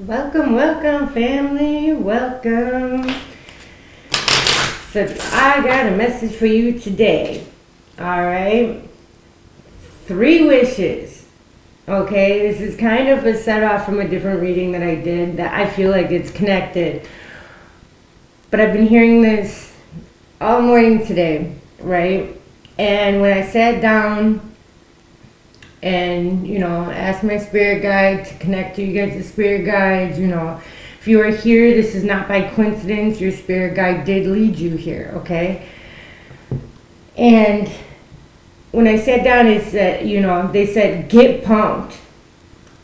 Welcome, welcome, family. Welcome. So, I got a message for you today. All right. 3 wishes. Okay. This is kind of a set off from a different reading that I did that I feel like it's connected. But I've been hearing this all morning today, right? And when I sat down and asked my spirit guide to connect to you guys, the spirit guides, if you are here, this is not by coincidence. Your spirit guide did lead you here, okay? And when I sat down, it said, they said, get pumped.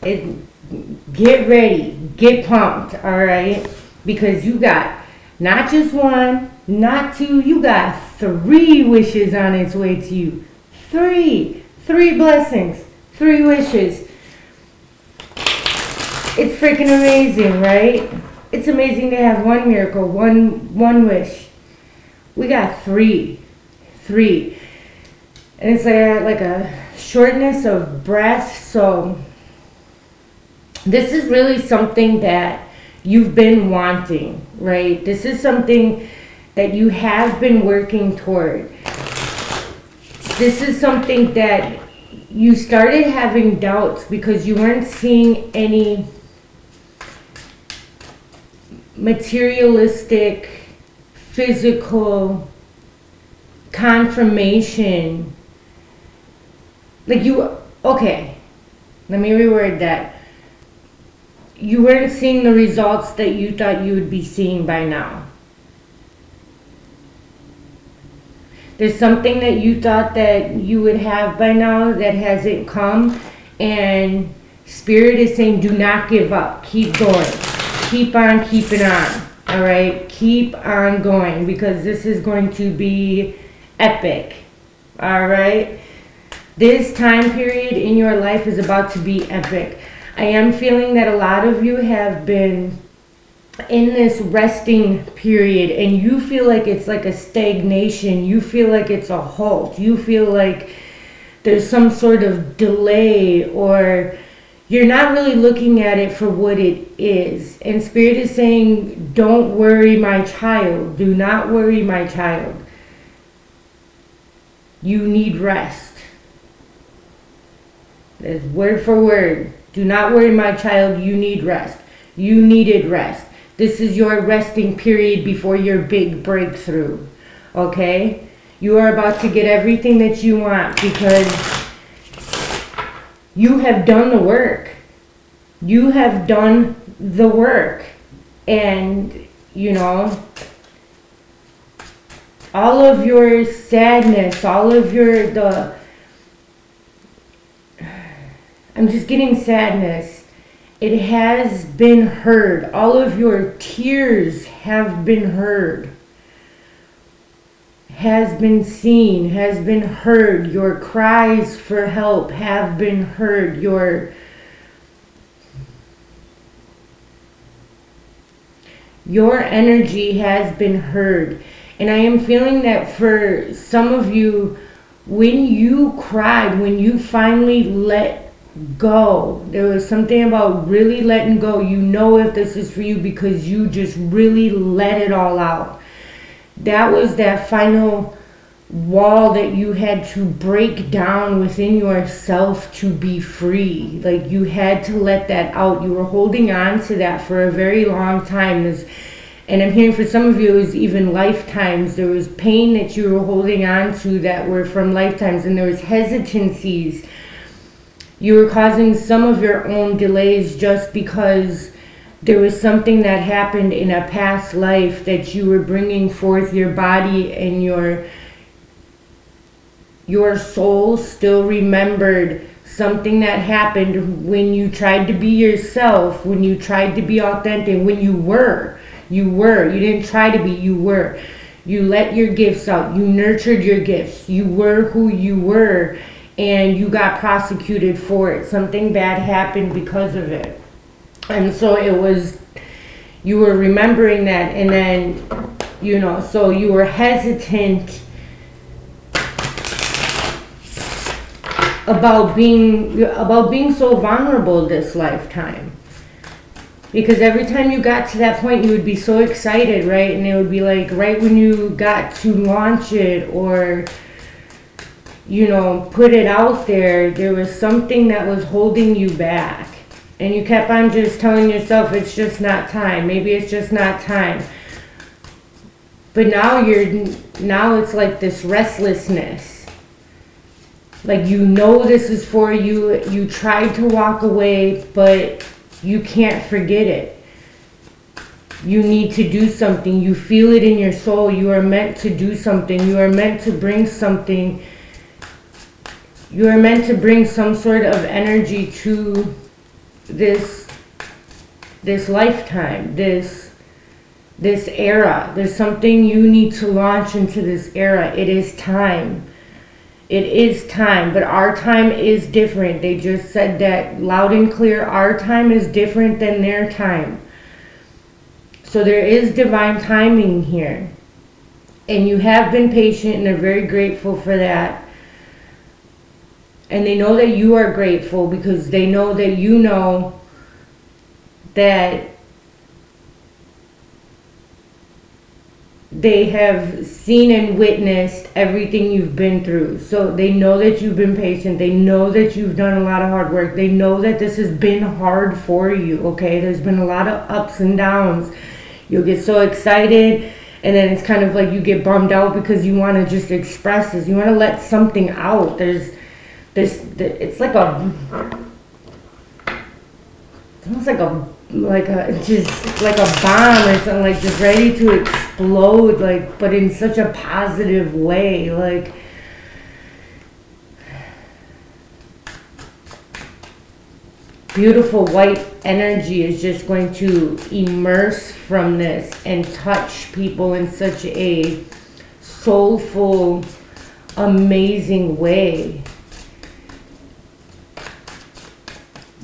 Get ready, get pumped, all right? Because you got not just 1, not 2, you got 3 wishes on its way to you. 3 blessings. 3 wishes. It's freaking amazing, right? It's amazing to have 1 miracle, one wish. We got 3. And it's like a shortness of breath. So this is really something that you've been wanting, right? This is something that you have been working toward. This is something that you started having doubts because you weren't seeing any materialistic, physical confirmation. Let me reword that. You weren't seeing the results that you thought you would be seeing by now. There's something that you thought that you would have by now that hasn't come, and Spirit is saying, do not give up. Keep going. Keep on keeping on. All right? Keep on going, because this is going to be epic. All right? This time period in your life is about to be epic. I am feeling that a lot of you have been in this resting period, and you feel like it's like a stagnation. You feel like it's a halt. You feel like there's some sort of delay, or you're not really looking at it for what it is. And Spirit is saying, don't worry, my child. Do not worry, my child. You need rest. That's word for word. Do not worry, my child. You need rest. You needed rest. This is your resting period before your big breakthrough, okay? You are about to get everything that you want because you have done the work. You have done the work. And, all of your sadness, all of I'm just getting sadness. It has been heard. All of your tears have been heard. Has been seen, has been heard. Your cries for help have been heard. Your energy has been heard. And I am feeling that for some of you, when you cried, when you finally let go, there was something about really letting go. You know if this is for you because you just really let it all out. That was that final wall that you had to break down within yourself to be free. Like you had to let that out. You were holding on to that for a very long time. And I'm hearing for some of you it was even lifetimes. There was pain that you were holding on to that were from lifetimes, and there was hesitancies. You were causing some of your own delays just because there was something that happened in a past life that you were bringing forth. Your body and your soul still remembered something that happened when you tried to be yourself, when you tried to be authentic, when you were. You didn't try to be, you were. You let your gifts out. You nurtured your gifts. You were who you were. And you got prosecuted for it. Something bad happened because of it. And so you were remembering that, and then, so you were hesitant about being so vulnerable this lifetime. Because every time you got to that point, you would be so excited, right? And it would be like right when you got to launch it or, you know, put it out there, there was something that was holding you back. And you kept on just telling yourself, it's just not time. Maybe it's just not time. But now it's like this restlessness. Like, you know this is for you. You tried to walk away, but you can't forget it. You need to do something. You feel it in your soul. You are meant to do something. You are meant to bring something. You are meant to bring some sort of energy to this lifetime, this era. There's something you need to launch into this era. It is time. It is time, but our time is different. They just said that loud and clear. Our time is different than their time. So there is divine timing here. And you have been patient, and they're very grateful for that. And they know that you are grateful because they know that you know that they have seen and witnessed everything you've been through. So they know that you've been patient. They know that you've done a lot of hard work. They know that this has been hard for you, okay? There's been a lot of ups and downs. You'll get so excited, and then it's kind of like you get bummed out because you want to just express this. You want to let something out. It's like almost like a bomb or something, like just ready to explode, like, but in such a positive way. Like, beautiful white energy is just going to immerse from this and touch people in such a soulful, amazing way.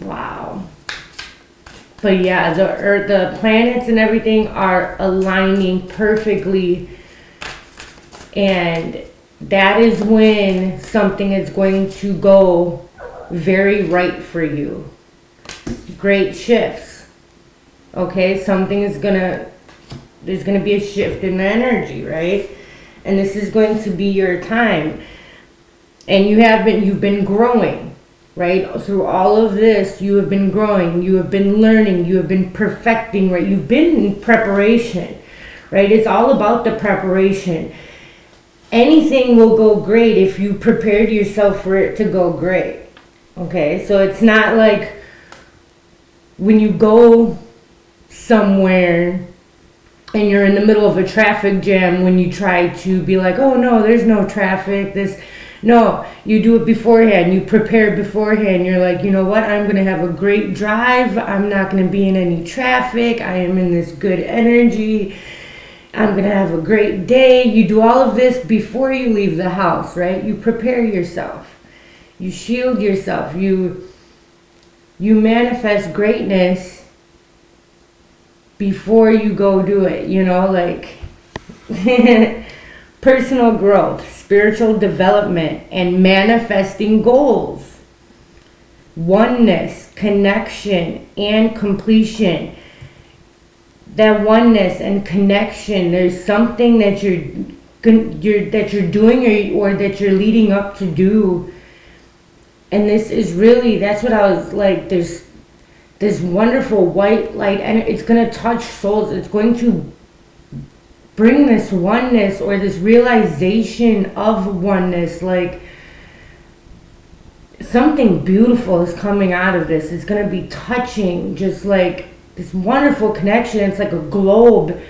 Wow. But yeah, the earth, the planets and everything are aligning perfectly. And that is when something is going to go very right for you. Great shifts. Okay, there's gonna be a shift in the energy, right? And this is going to be your time. And you've been growing. Right? Through all of this, you have been growing, you have been learning, you have been perfecting, right? You've been in preparation, right? It's all about the preparation. Anything will go great if you prepared yourself for it to go great, okay? So it's not like when you go somewhere and you're in the middle of a traffic jam when you try to be like, oh no, there's no traffic, No, you do it beforehand. You prepare beforehand. You're like, you know what? I'm going to have a great drive. I'm not going to be in any traffic. I am in this good energy. I'm going to have a great day. You do all of this before you leave the house, right? You prepare yourself. You shield yourself. You manifest greatness before you go do it, you know, like personal growth, spiritual development, and manifesting goals. Oneness, connection, and completion. That oneness and connection, there's something that you're doing or that you're leading up to do. And this is really, that's what I was like, there's this wonderful white light, and it's going to touch souls. It's going to bring this oneness or this realization of oneness. Like, something beautiful is coming out of this. It's going to be touching, just like this wonderful connection. It's like a globe,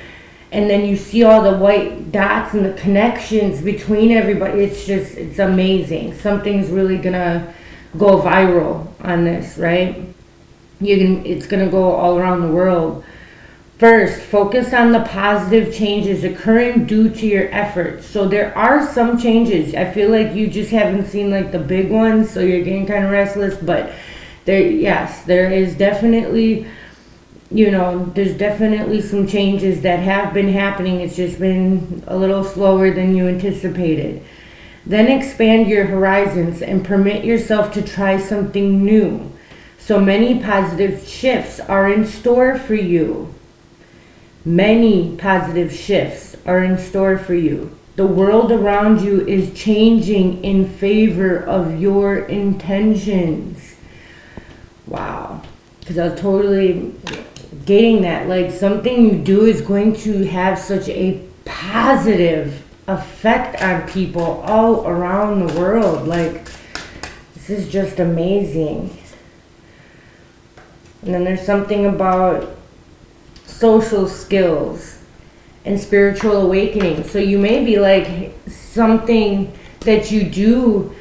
and then you see all the white dots and the connections between everybody. It's amazing. Something's really going to go viral on this, right? It's going to go all around the world. First, focus on the positive changes occurring due to your efforts. So there are some changes. I feel like you just haven't seen like the big ones, so you're getting kind of restless. But there is definitely, there's definitely some changes that have been happening. It's just been a little slower than you anticipated. Then expand your horizons and permit yourself to try something new. So many positive shifts are in store for you. Many positive shifts are in store for you. The world around you is changing in favor of your intentions. Wow. Because I was totally getting that. Like, something you do is going to have such a positive effect on people all around the world. Like, this is just amazing. And then there's something about social skills and spiritual awakening. So you may be like, something that you do,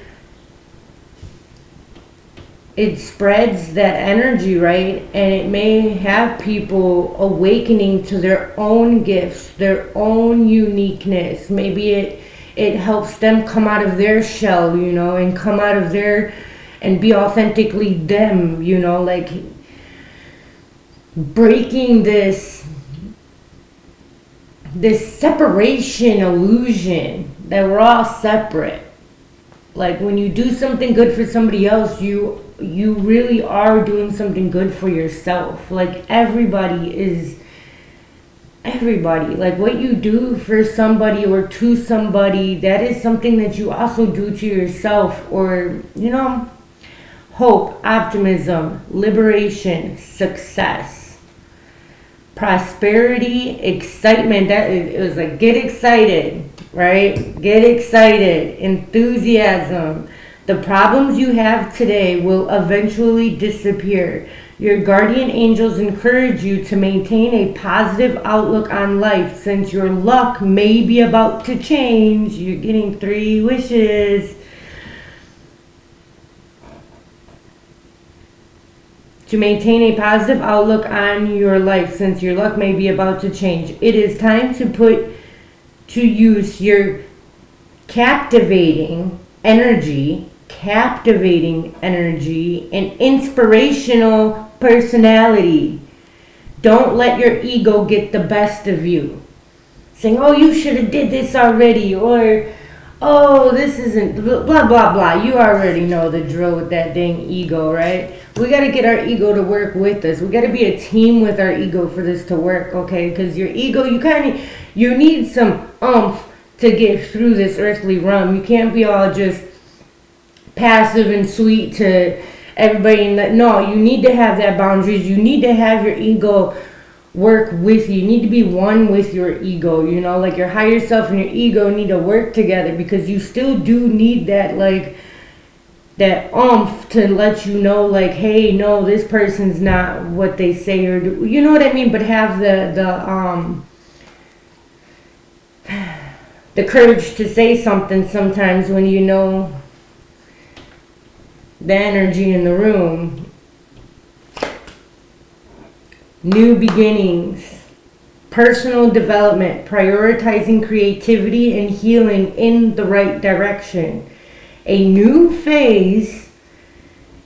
it spreads that energy, right? And it may have people awakening to their own gifts, their own uniqueness. Maybe it helps them come out of their shell, you know, and come out of their, and be authentically them, you know, like breaking this separation illusion that we're all separate. Like, when you do something good for somebody else, you really are doing something good for yourself. Like, everybody. Like, what you do for somebody or to somebody, that is something that you also do to yourself. Or, you know, hope, optimism, liberation, success, prosperity, excitement. That it was like, get excited, right? Get excited, enthusiasm. The problems you have today will eventually disappear. Your guardian angels encourage you to maintain a positive outlook on life, since your luck may be about to change. You're getting 3 wishes. To maintain a positive outlook on your life, since your luck may be about to change. It is time to put to use your captivating energy and inspirational personality. Don't let your ego get the best of you. Saying, oh, you should have did this already, or oh, this isn't, blah, blah, blah. You already know the drill with that dang ego, right? We got to get our ego to work with us. We got to be a team with our ego for this to work, okay? Because your ego, you need some oomph to get through this earthly realm. You can't be all just passive and sweet to everybody. No, you need to have that boundaries. You need to have your ego work with you. You need to be one with your ego, you know, like your higher self and your ego need to work together, because you still do need that, like, that oomph to let you know, like, hey, no, this person's not what they say or do, you know what I mean? But have the courage to say something sometimes when you know the energy in the room. New beginnings, personal development, prioritizing creativity and healing in the right direction. A new phase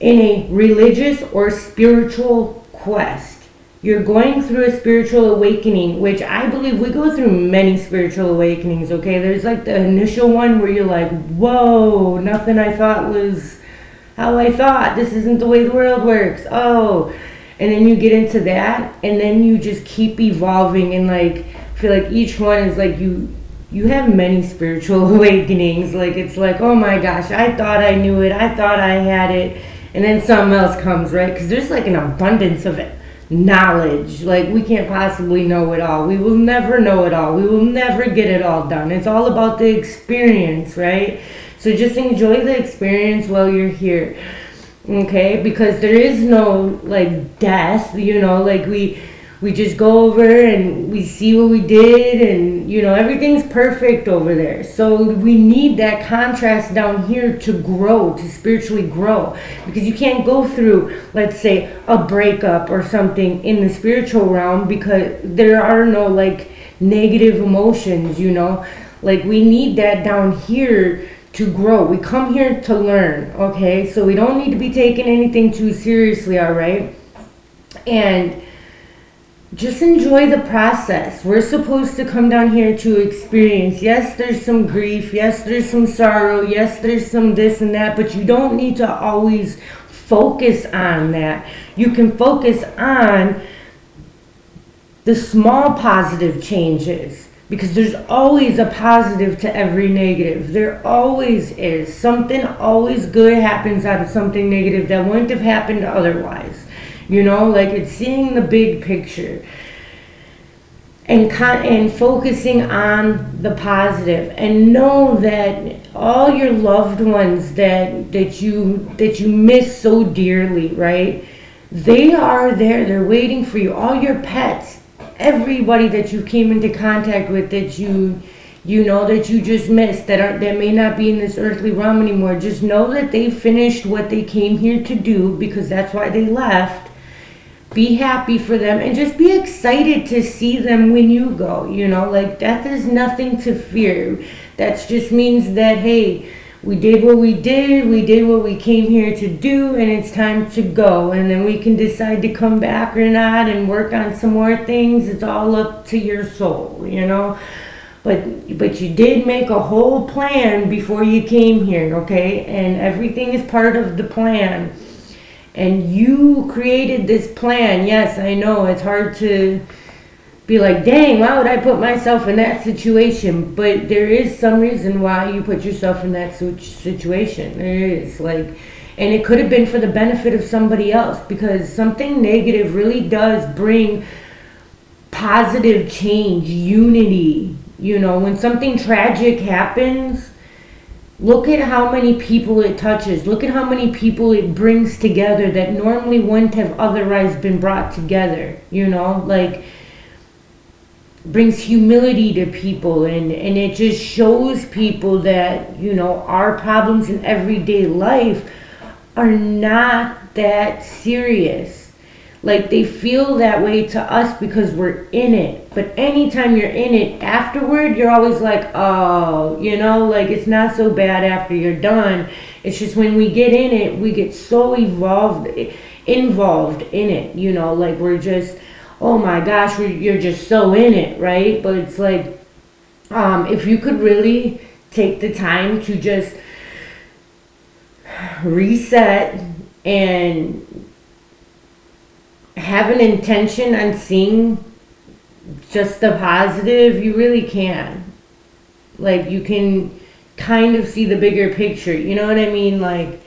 in a religious or spiritual quest. You're going through a spiritual awakening, which I believe we go through many spiritual awakenings, okay? There's like the initial one where you're like, whoa, nothing I thought was how I thought. This isn't the way the world works. Oh. And then you get into that, and then you just keep evolving, and like, I feel like each one is like, you have many spiritual awakenings. Like, it's like, oh my gosh, I thought I knew it, I thought I had it, and then something else comes, right? Because there's like an abundance of knowledge. Like, we can't possibly know it all. We will never know it all. We will never get it all done. It's all about the experience, right? So just enjoy the experience while you're here. Okay, because there is no like death, you know, like we just go over and we see what we did, and you know, everything's perfect over there. So we need that contrast down here to grow, to spiritually grow, because you can't go through, let's say, a breakup or something in the spiritual realm, because there are no like negative emotions, you know, like we need that down here to grow. We come here to learn, okay? So we don't need to be taking anything too seriously, all right? And just enjoy the process. We're supposed to come down here to experience. Yes, there's some grief. Yes, there's some sorrow. Yes, there's some this and that, but you don't need to always focus on that. You can focus on the small positive changes, because there's always a positive to every negative. There always is. Something always good happens out of something negative that wouldn't have happened otherwise. You know, like, it's seeing the big picture and focusing on the positive, and know that all your loved ones that you miss so dearly, right? They are there. They're waiting for you. All your pets, everybody that you came into contact with, that you know that you just missed, that may not be in this earthly realm anymore. Just know that they finished what they came here to do, because that's why they left. Be happy for them, and just be excited to see them when you go. You know, like, that there's nothing to fear. That just means that, hey, we did what we did what we came here to do, and it's time to go. And then we can decide to come back or not and work on some more things. It's all up to your soul, you know. But you did make a whole plan before you came here, okay? And everything is part of the plan. And you created this plan. Yes, I know it's hard to be like, dang, why would I put myself in that situation? But there is some reason why you put yourself in that situation. There is, like, and it could have been for the benefit of somebody else, because something negative really does bring positive change, unity. You know, when something tragic happens, look at how many people it touches. Look at how many people it brings together that normally wouldn't have otherwise been brought together. You know, like, brings humility to people, and it just shows people that, you know, our problems in everyday life are not that serious. Like, they feel that way to us because we're in it. But anytime you're in it, afterward, you're always like, oh, you know, like, it's not so bad after you're done. It's just when we get in it, we get so involved in it, you know, like, we're just, oh my gosh, you're just so in it, right? But it's like, if you could really take the time to just reset and have an intention on seeing just the positive, you really can. Like, you can kind of see the bigger picture, you know what I mean? Like,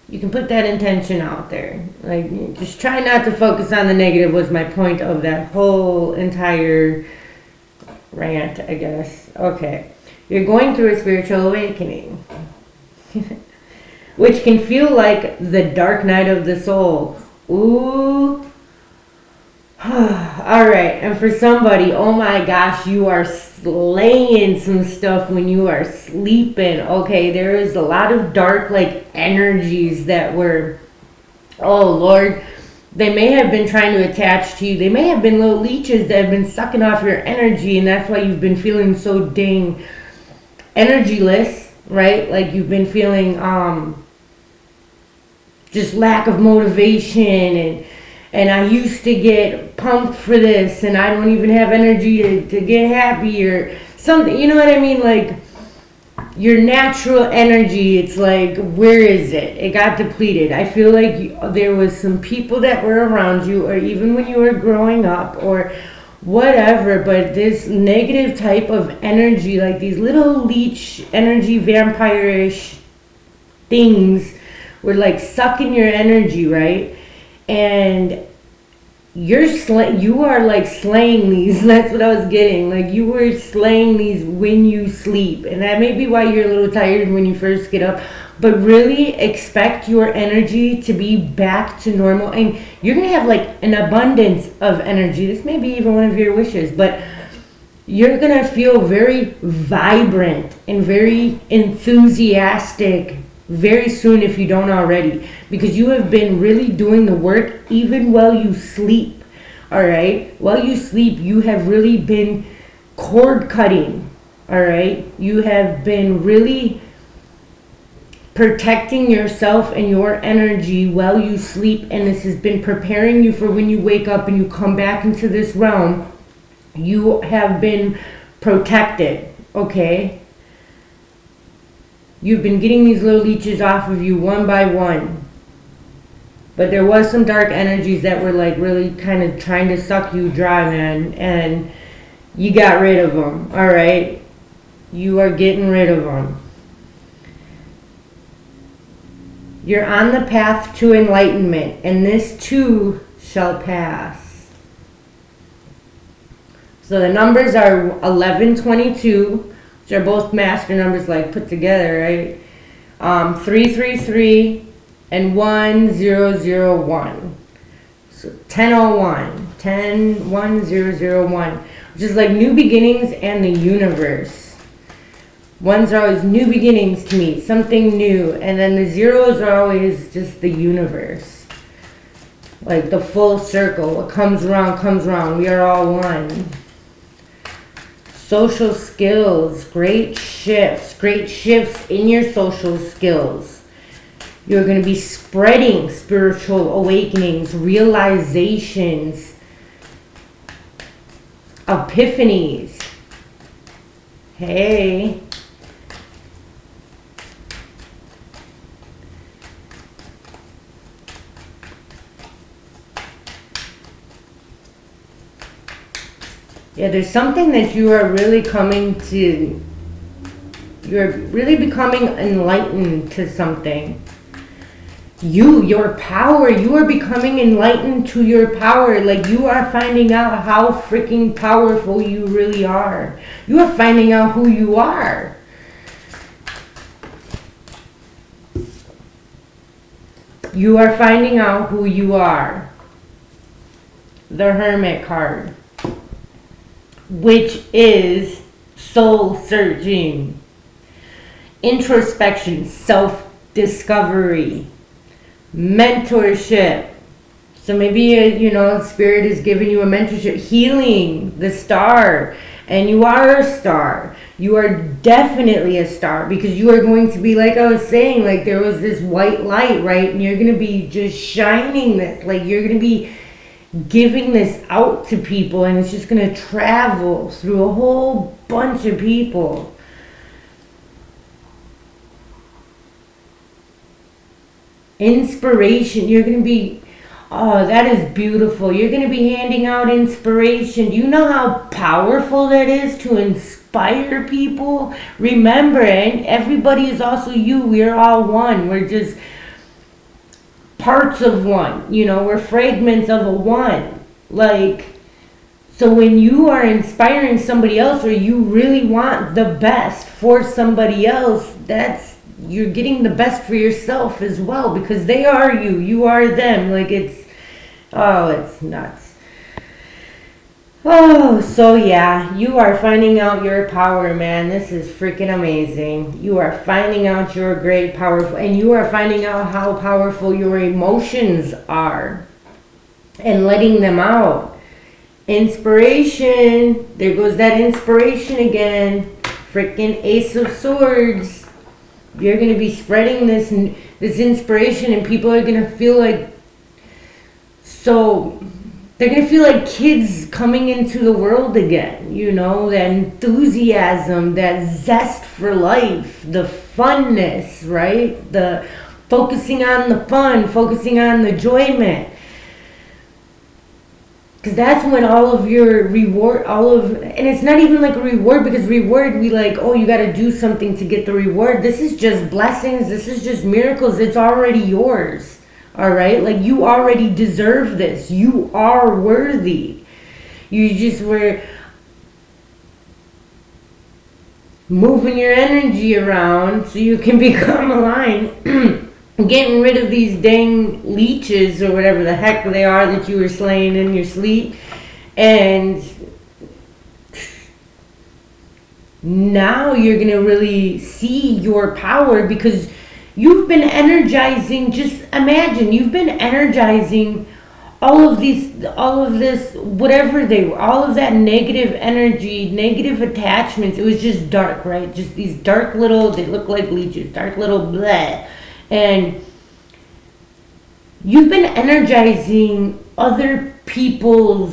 you can put that intention out there. Like, just try not to focus on the negative was my point of that whole entire rant, I guess. Okay. You're going through a spiritual awakening, which can feel like the dark night of the soul. Ooh. All right. And for somebody, oh my gosh, you are slaying some stuff when you are sleeping. Okay, there is a lot of dark, like, energies that were, oh Lord, they may have been trying to attach to you. They may have been little leeches that have been sucking off your energy, and that's why you've been feeling so dang energyless, right? Like, you've been feeling just lack of motivation, and I used to get pumped for this, and I don't even have energy to get happy or something. You know what I mean? Like, your natural energy, it's like, where is it? It got depleted. I feel like there was some people that were around you, or even when you were growing up, or whatever, but this negative type of energy, like these little leech energy vampire-ish things, were like sucking your energy, right? And you are like slaying these. That's what I was getting. Like, you were slaying these when you sleep, and that may be why you're a little tired when you first get up. But really expect your energy to be back to normal, and you're gonna have like an abundance of energy. This may be even one of your wishes, but you're gonna feel very vibrant and very enthusiastic very soon, if you don't already, because you have been really doing the work even while you sleep. All right, while you sleep, you have really been cord cutting. All right, you have been really protecting yourself and your energy while you sleep, and this has been preparing you for when you wake up and you come back into this realm. You have been protected. Okay, you've been getting these little leeches off of you one by one. But there was some dark energies that were like really kind of trying to suck you dry, man. And you got rid of them, all right? You are getting rid of them. You're on the path to enlightenment, and this too shall pass. So the numbers are 1122, which are both master numbers, like put together, right? 333 and 1001. So 1001, 101001, which is like new beginnings and the universe. Ones are always new beginnings to me, something new. And then the zeros are always just the universe. Like the full circle. What comes around, comes around. We are all one. Social skills. Great shifts. Great shifts in your social skills. You're going to be spreading spiritual awakenings, realizations, epiphanies. Hey. Yeah, there's something that you are really coming to, you're really becoming enlightened to something. Your power, you are becoming enlightened to your power. Like you are finding out how freaking powerful you really are. You are finding out who you are. You are finding out who you are. The Hermit card, which is soul searching, introspection, self-discovery, mentorship. So maybe, you know, Spirit is giving you a mentorship, healing, the star, and you are a star. You are definitely a star because you are going to be, like I was saying, like there was this white light, right? And you're going to be just shining this, like you're going to be giving this out to people, and it's just going to travel through a whole bunch of people. Inspiration. You're going to be, oh, that is beautiful. You're going to be handing out inspiration. Do you know how powerful that is to inspire people? Remember, and everybody is also you. We are all one. We're just parts of one, you know, we're fragments of a one. Like, so when you are inspiring somebody else or you really want the best for somebody else, that's, you're getting the best for yourself as well because they are you, you are them. Like it's, oh, it's nuts. Oh, so yeah, you are finding out your power, man. This is freaking amazing. You are finding out your great powerful, and you are finding out how powerful your emotions are and letting them out. Inspiration. There goes that inspiration again. Freaking Ace of Swords. You're going to be spreading this inspiration, and people are going to feel like so. They're going to feel like kids coming into the world again, you know, that enthusiasm, that zest for life, the funness, right? The focusing on the fun, focusing on the enjoyment. Because that's when all of your reward, and it's not even like a reward, because reward, we like, oh, you got to do something to get the reward. This is just blessings. This is just miracles. It's already yours. All right, like you already deserve this. You are worthy. You just were moving your energy around so you can become aligned. Getting rid of these dang leeches or whatever the heck they are that you were slaying in your sleep. And now you're going to really see your power because you've been energizing, just imagine, you've been energizing all of this, whatever they were, all of that negative energy, negative attachments. It was just dark, right? Just these dark little, they look like leeches, dark little bleh. And you've been energizing other people.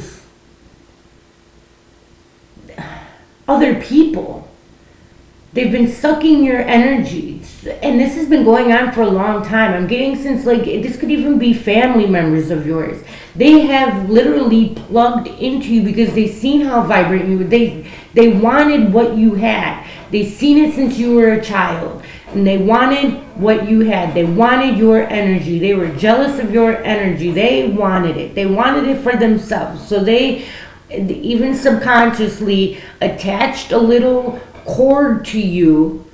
They've been sucking your energy and this has been going on for a long time. I'm getting since like this could even be family members of yours. They have literally plugged into you because they seen how vibrant you were. They wanted what you had. They seen it since you were a child, and they wanted what you had. They wanted your energy. They were jealous of your energy. They wanted it. They wanted it for themselves. So they even subconsciously attached a little cord to you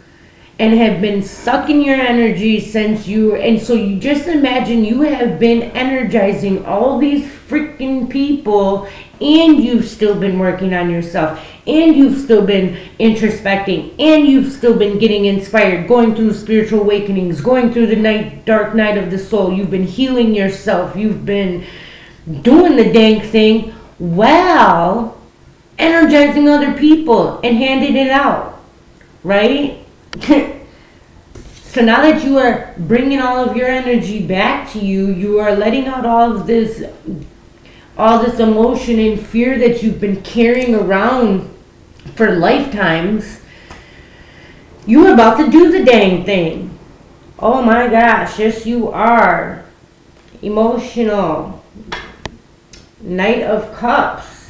and have been sucking your energy since you were, and so you just imagine you have been energizing all these freaking people, and you've still been working on yourself, and you've still been introspecting, and you've still been getting inspired, going through spiritual awakenings, going through the dark night of the soul. You've been healing yourself. You've been doing the dang thing while energizing other people and handing it out, right? So now that you are bringing all of your energy back to you, you are letting out all this emotion and fear that you've been carrying around for lifetimes. You're about to do the dang thing. Oh my gosh, yes you are. Emotional. Knight of Cups.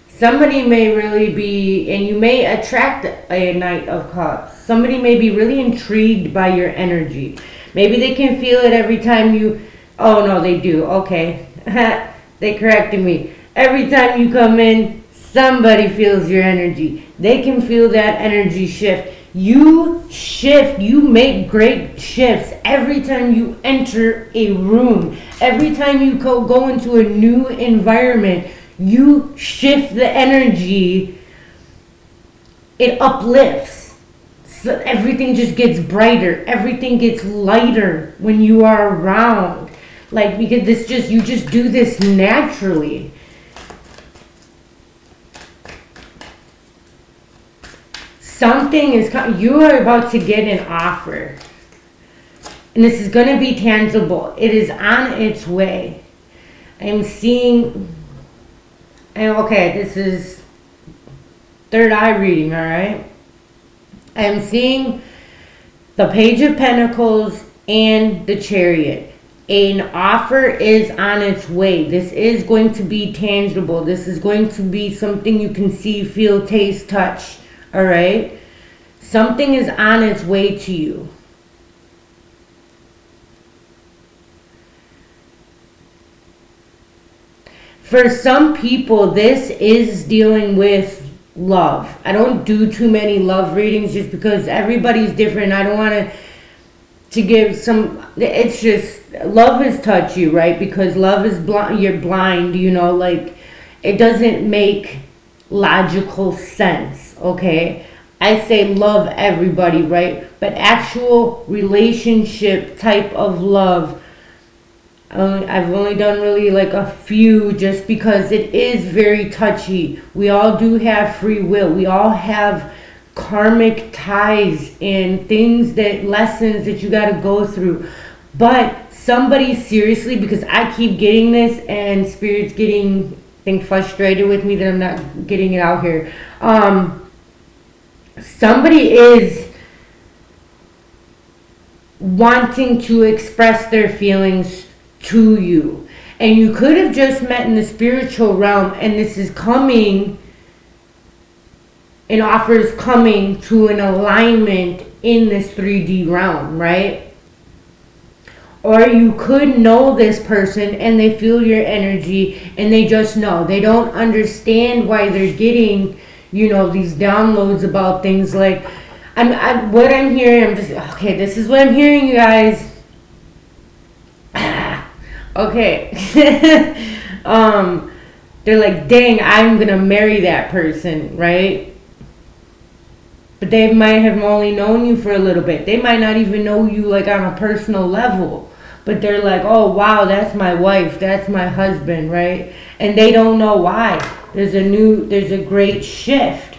Somebody may really be, and you may attract a Knight of Cups. Somebody may be really intrigued by your energy. Maybe they can feel it every time you, oh no, they do, okay. They corrected me. Every time you come in, somebody feels your energy. They can feel that energy shift. You shift, you make great shifts every time you enter a room. Every time you go into a new environment, you shift the energy. It uplifts. So everything just gets brighter. Everything gets lighter when you are around. Like, because you just do this naturally. Something is you are about to get an offer. And this is going to be tangible. It is on its way. I'm seeing, and okay, this is third eye reading, all right? I'm seeing the Page of Pentacles and the Chariot. An offer is on its way. This is going to be tangible. This is going to be something you can see, feel, taste, touch, all right? Something is on its way to you. For some people, this is dealing with love. I don't do too many love readings just because everybody's different. I don't want to give some, it's just, love is touchy, right? Because love is blind, you're blind, you know, like, it doesn't make logical sense, okay? I say love everybody, right? But actual relationship type of love, I've only done really like a few just because it is very touchy. We all do have free will. We all have karmic ties and things lessons that you got to go through. But somebody seriously, because I keep getting this and Spirit's getting, I think, frustrated with me that I'm not getting it out here. Somebody is wanting to express their feelings to you, and you could have just met in the spiritual realm, and this is coming, an offer is coming to an alignment in this 3D realm, right? Or you could know this person and they feel your energy and they just know. They don't understand why they're getting, you know, these downloads about things. Like, what I'm hearing, I'm just, okay, this is what I'm hearing, you guys. Okay. They're like, dang, I'm gonna marry that person, right? But they might have only known you for a little bit. They might not even know you like on a personal level. But they're like, oh wow, that's my wife, that's my husband, right? And they don't know why. There's a great shift.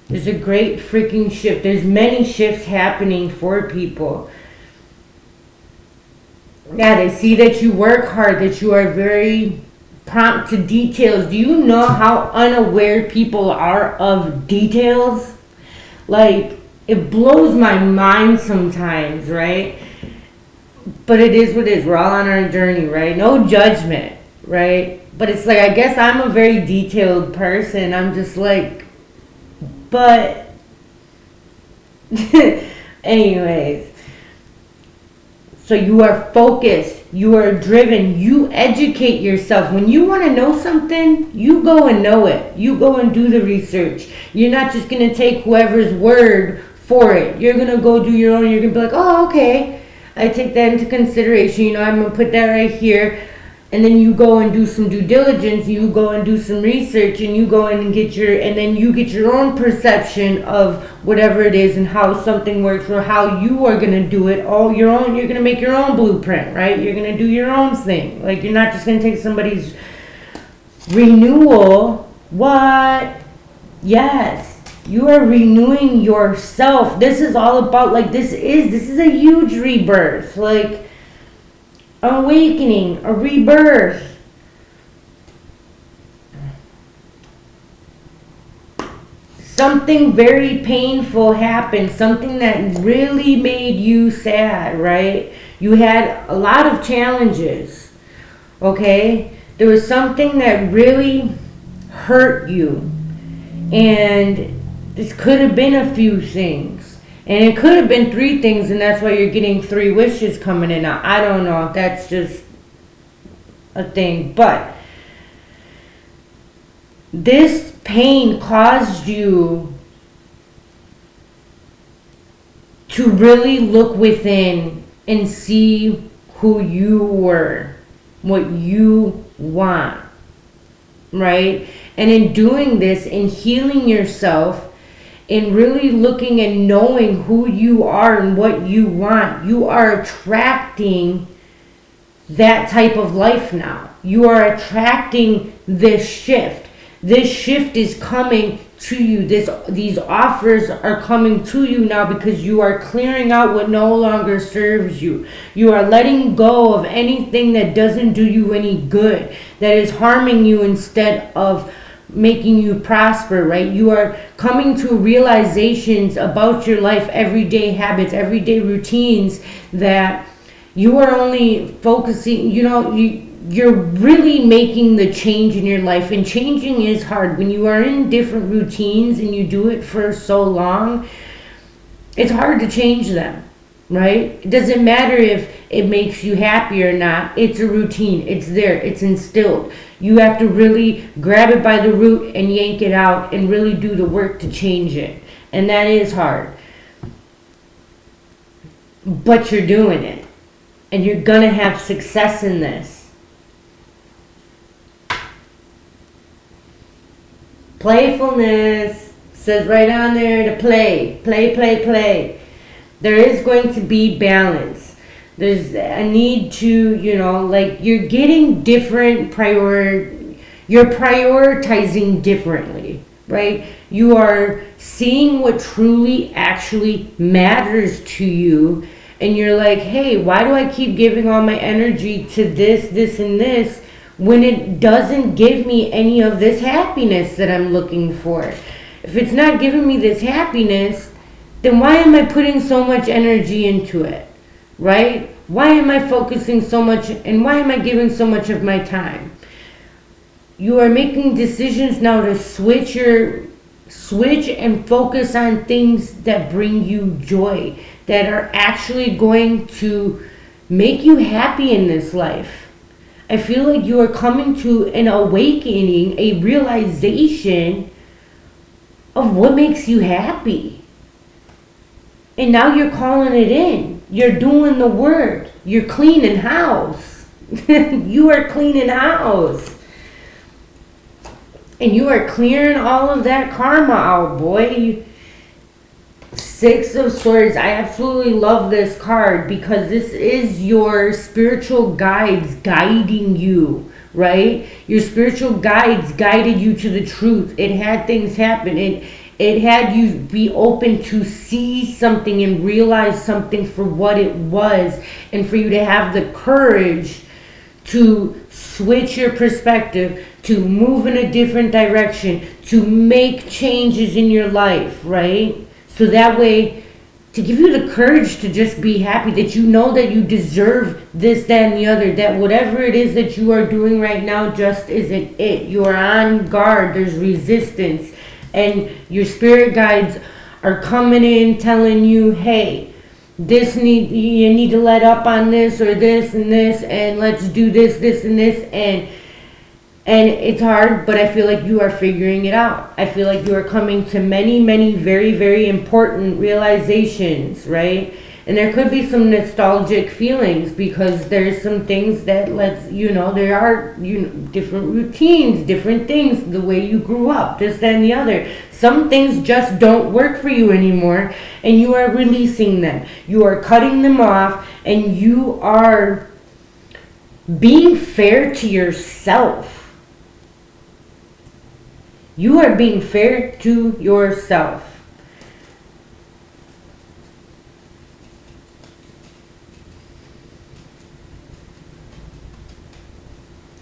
There's a great freaking shift. There's many shifts happening for people. Yeah, they see that you work hard, that you are very prompt to details. Do you know how unaware people are of details? Like, it blows my mind sometimes, right? But it is what it is. We're all on our journey, right? No judgment, right? But it's like, I guess I'm a very detailed person. I'm just like, but, anyways. So you are focused, you are driven, you educate yourself. When you want to know something, you go and know it. You go and do the research. You're not just going to take whoever's word for it. You're going to go do your own. You're going to be like, oh, okay. I take that into consideration. You know, I'm going to put that right here. And then you go and do some due diligence. You go and do some research, and you go in and then you get your own perception of whatever it is and how something works or how you are gonna do it all your own. You're gonna make your own blueprint, right? You're gonna do your own thing. Like, you're not just gonna take somebody's renewal. What? Yes, you are renewing yourself. This is all about, like, this is a huge rebirth. Like, awakening, a rebirth. Something very painful happened, something that really made you sad, right? You had a lot of challenges, okay? There was something that really hurt you, and this could have been a few things. And it could have been 3 things, and that's why you're getting 3 wishes coming in. Now, I don't know. That's just a thing. But this pain caused you to really look within and see who you were, what you want, right? And in doing this, in healing yourself, in really looking and knowing who you are and what you want, you are attracting that type of life now. You are attracting this shift. This shift is coming to you. These offers are coming to you now because you are clearing out what no longer serves you. You are letting go of anything that doesn't do you any good, that is harming you instead of making you prosper, right? You are coming to realizations about your life, everyday habits, everyday routines, that you are only focusing, you're really making the change in your life. And changing is hard. When you are in different routines and you do it for so long, it's hard to change them, right? It doesn't matter if it makes you happy or not. It's a routine. It's there. It's instilled. You have to really grab it by the root and yank it out and really do the work to change it. And that is hard. But you're doing it. And you're going to have success in this. Playfulness says right on there to play. Play, play, play. There is going to be balance. There's a need to, you're getting different you're prioritizing differently, right? You are seeing what truly actually matters to you, and you're like, hey, why do I keep giving all my energy to this, this, and this when it doesn't give me any of this happiness that I'm looking for? If it's not giving me this happiness, then why am I putting so much energy into it, right? Why am I focusing so much, and why am I giving so much of my time? You are making decisions now to switch and focus on things that bring you joy, that are actually going to make you happy in this life. I feel like you are coming to an awakening, a realization of what makes you happy. And now you're calling it in. You're doing the work. You're cleaning house. You are cleaning house. And you are clearing all of that karma out, boy. 6 of Swords. I absolutely love this card because this is your spiritual guides guiding you, right? Your spiritual guides guided you to the truth. It had things happen. It had you be open to see something and realize something for what it was, and for you to have the courage to switch your perspective, to move in a different direction, to make changes in your life, right? So that way, to give you the courage to just be happy, that you know that you deserve this, that, and the other, that whatever it is that you are doing right now just isn't it. You are on guard, there's resistance, and your spirit guides are coming in telling you, hey, you need to let up on this or this and this, and let's do this, this, and this, and it's hard, but I feel like you are figuring it out. I feel like you are coming to many, many very, very important realizations, right? And there could be some nostalgic feelings, because there's some things that there are, different routines, different things, the way you grew up, this, that, and the other. Some things just don't work for you anymore, and you are releasing them. You are cutting them off, and you are being fair to yourself. You are being fair to yourself.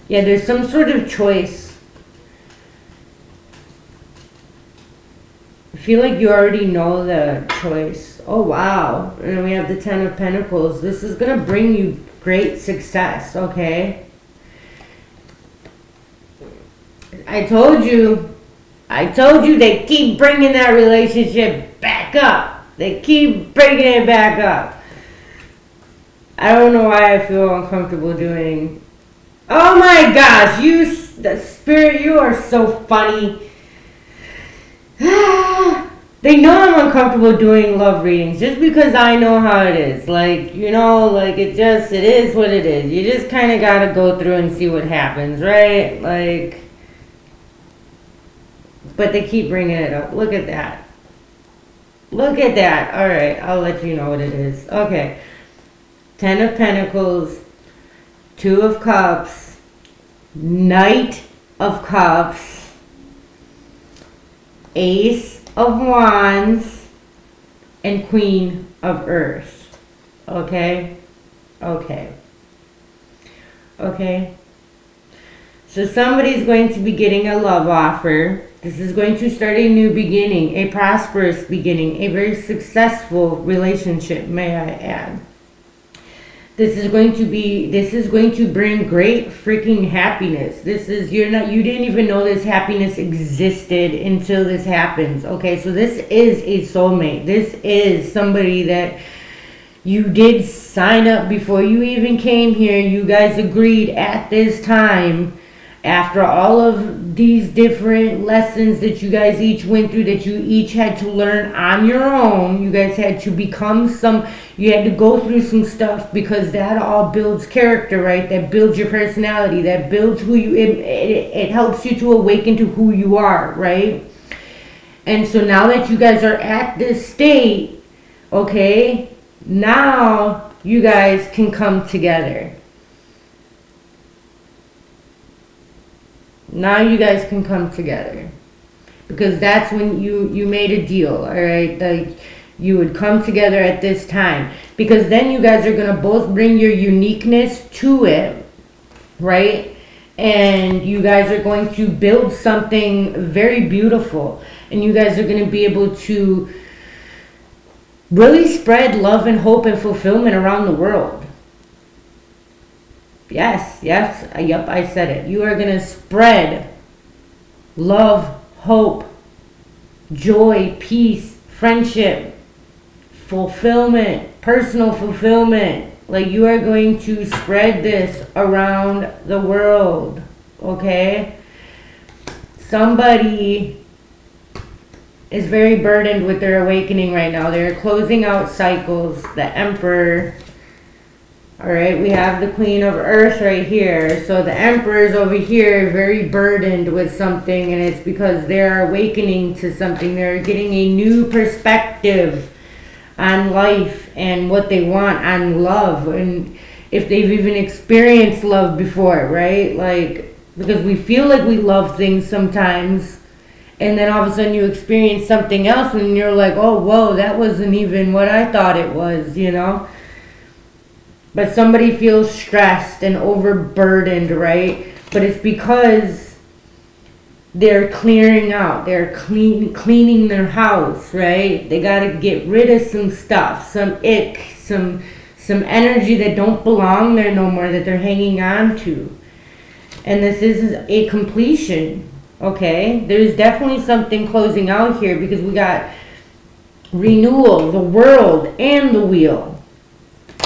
Yeah, there's some sort of choice. I feel like you already know the choice. Oh, wow. And then we have the Ten of Pentacles. This is going to bring you great success, okay? I told you they keep bringing that relationship back up. They keep bringing it back up. I don't know why I feel uncomfortable doing. Oh my gosh, the spirit, you are so funny. They know I'm uncomfortable doing love readings just because I know how it is. Like, it is what it is. You just kind of got to go through and see what happens, right? Like, but they keep bringing it up. Look at that. Look at that. All right, I'll let you know what it is. Okay. Ten of Pentacles, Two of Cups, Knight of Cups, Ace of Wands, and Queen of Earth. Okay? Okay. Okay. So somebody's going to be getting a love offer. This is going to start a new beginning, a prosperous beginning, a very successful relationship, may I add. This is going to bring great freaking happiness. You didn't even know this happiness existed until this happens. Okay, so this is a soulmate. This is somebody that you did sign up before you even came here. You guys agreed at this time, after all of these different lessons that you guys each went through, that you each had to learn on your own. You guys had to you had to go through some stuff, because that all builds character, right? That builds your personality, that builds who you, it helps you to awaken to who you are, right? And so now that you guys are at this state, okay, now you guys can come together. Now you guys can come together, because that's when you made a deal, all right? Like, you would come together at this time, because then you guys are going to both bring your uniqueness to it, right? And you guys are going to build something very beautiful, and you guys are going to be able to really spread love and hope and fulfillment around the world. Yes, yep, I said it. You are going to spread love, hope, joy, peace, friendship, fulfillment, personal fulfillment. Like, you are going to spread this around the world, okay? Somebody is very burdened with their awakening right now. They're closing out cycles. The Emperor. All right, we have the Queen of Earth right here. So the Emperor is over here, very burdened with something, and it's because they're awakening to something. They're getting a new perspective on life and what they want on love, and if they've even experienced love before, right? Like, because we feel like we love things sometimes, And then all of a sudden you experience something else and you're like, oh, whoa, that wasn't even what I thought it was, you know? But somebody feels stressed and overburdened, right? But it's because they're clearing out. They're cleaning their house, right? They got to get rid of some stuff, some ick, some energy that don't belong there no more, that they're hanging on to. And this is a completion. Okay, there's definitely something closing out here because we got renewal, the world, and the wheel.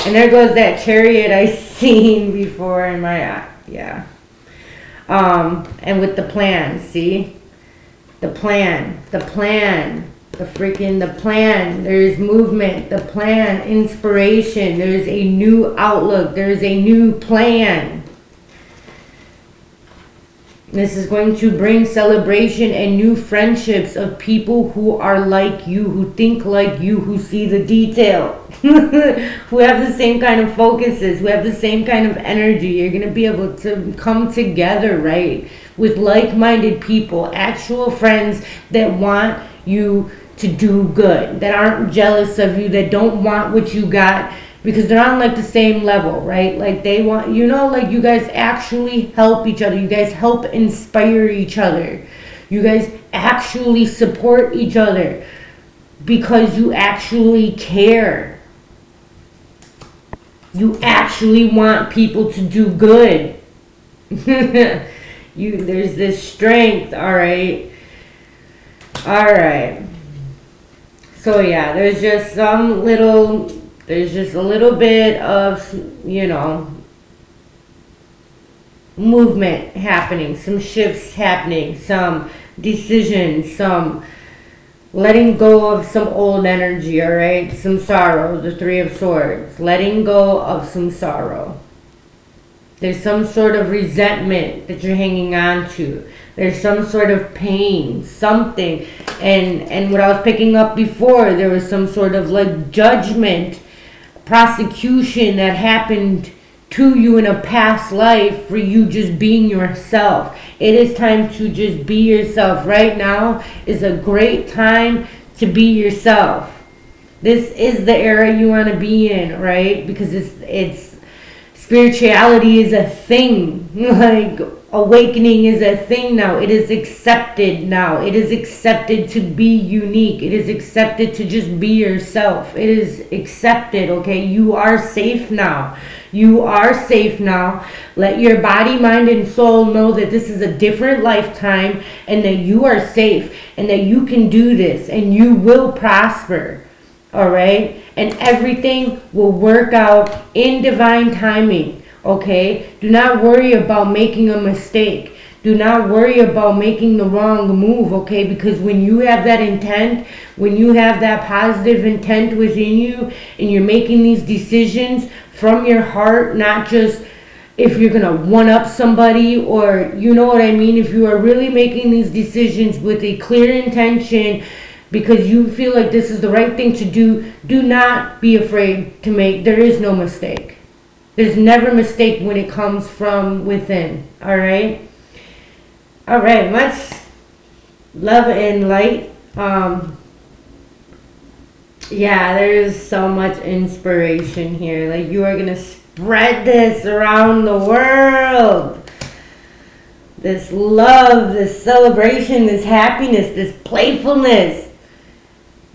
And there goes that chariot I seen before in my, yeah. And with the plan, see? The plan. There's movement, the plan, inspiration. There's a new outlook. There's a new plan. This is going to bring celebration and new friendships of people who are like you, who think like you, who see the detail, who have the same kind of focuses, who have the same kind of energy. You're going to be able to come together, right, with like-minded people, actual friends that want you to do good, that aren't jealous of you, that don't want what you got, because they're on like the same level, right? Like they want, you know, like you guys actually help each other. You guys help inspire each other. You guys actually support each other because you actually care. You actually want people to do good. There's this strength, all right? All right. So yeah, there's just a little bit of, you know, movement happening, some shifts happening, some decisions, some letting go of some old energy, all right? Some sorrow, the Three of Swords, letting go of some sorrow. There's some sort of resentment that you're hanging on to. There's some sort of pain, something. And what I was picking up before, there was some sort of like judgment, prosecution that happened to you in a past life for you just being yourself. It is time to just be yourself. Right now is a great time to be yourself. This is the era you want to be in, right? Because it's spirituality is a thing. Like awakening is a thing now. It is accepted now. It is accepted to be unique. It is accepted to just be yourself. It is accepted, okay? You are safe now. You are safe now. Let your body, mind, and soul know that this is a different lifetime and that you are safe and that you can do this and you will prosper, all right? And everything will work out in divine timing, okay? Do not worry about making a mistake. Do not worry about making the wrong move, okay? Because when you have that intent, when you have that positive intent within you and you're making these decisions from your heart, not just if you're going to one-up somebody or, you know what I mean? If you are really making these decisions with a clear intention because you feel like this is the right thing to do, do not be afraid to make. There is no mistake. There's never a mistake when it comes from within. All right? All right. Much love and light. Yeah, there's so much inspiration here. Like you are going to spread this around the world. This love, this celebration, this happiness, this playfulness.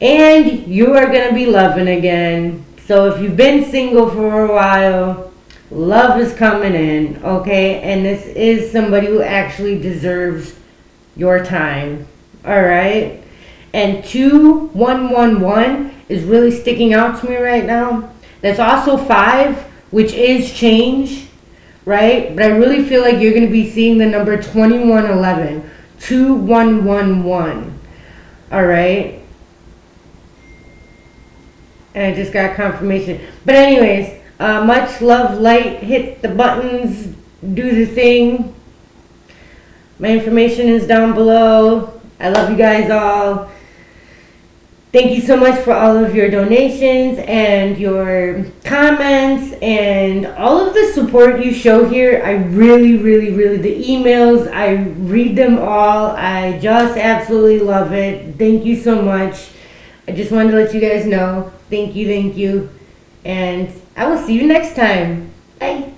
And you are going to be loving again. So if you've been single for a while, love is coming in, okay? And this is somebody who actually deserves your time, all right? And 2111 is really sticking out to me right now. That's also 5, which is change, right? But I really feel like you're going to be seeing the number 2111, 2111, all right? And I just got confirmation. But anyways, much love, light, hit the buttons, do the thing. My information is down below. I love you guys all. Thank you so much for all of your donations and your comments and all of the support you show here. I really, the emails, I read them all. I just absolutely love it. Thank you so much. I just wanted to let you guys know. Thank you. And I will see you next time. Bye.